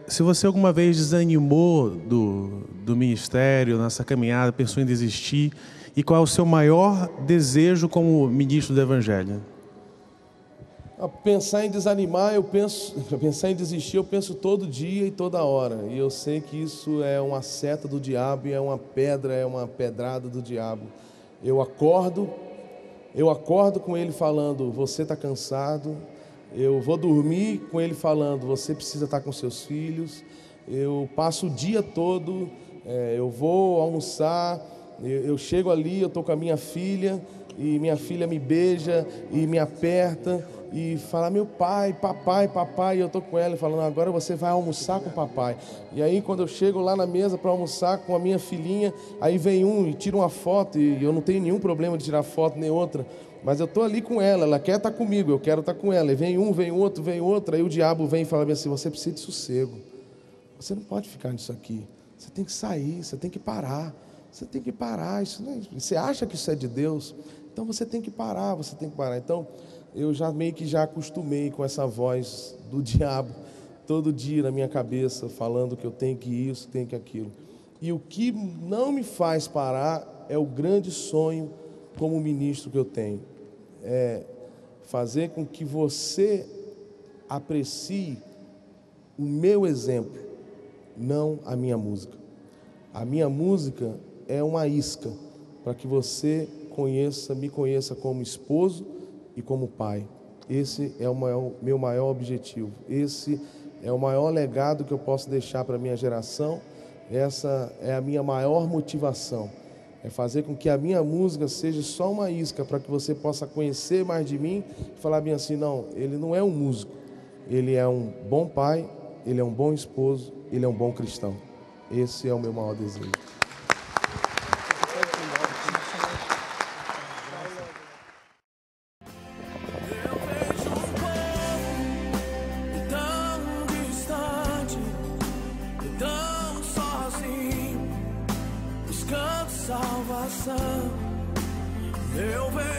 Se você alguma vez desanimou do ministério, nessa caminhada, pensou em desistir, e qual é o seu maior desejo como ministro do Evangelho? Pensar em desanimar, pensar em desistir, eu penso todo dia e toda hora. E eu sei que isso é uma seta do diabo e é uma pedrada do diabo. Eu acordo com ele falando, você está cansado. Eu vou dormir com ele falando, você precisa estar com seus filhos. Eu passo o dia todo, eu vou almoçar, Eu chego ali, eu estou com a minha filha, e minha filha me beija e me aperta e fala, meu pai, papai, papai, e eu estou com ela falando, agora você vai almoçar com o papai. E aí quando eu chego lá na mesa para almoçar com a minha filhinha, aí vem um e tira uma foto, e eu não tenho nenhum problema de tirar foto nem outra, mas eu estou ali com ela quer estar comigo, eu quero estar com ela, e vem um, vem outro, aí o diabo vem e fala assim, você precisa de sossego, você não pode ficar nisso aqui, você tem que sair, você tem que parar. Você tem que parar, você acha que isso é de Deus? Então você tem que parar, você tem que parar. Então eu já meio que já acostumei com essa voz do diabo todo dia na minha cabeça, falando que eu tenho que isso, tenho que aquilo. E o que não me faz parar é o grande sonho como ministro que eu tenho. É fazer com que você aprecie o meu exemplo, não a minha música. A minha música é uma isca para que você me conheça como esposo e como pai. Esse é o meu maior objetivo. Esse é o maior legado que eu posso deixar para a minha geração. Essa é a minha maior motivação. É fazer com que a minha música seja só uma isca para que você possa conhecer mais de mim e falar bem assim, não, ele não é um músico. Ele é um bom pai, ele é um bom esposo, ele é um bom cristão. Esse é o meu maior desejo. Salvação, eu vejo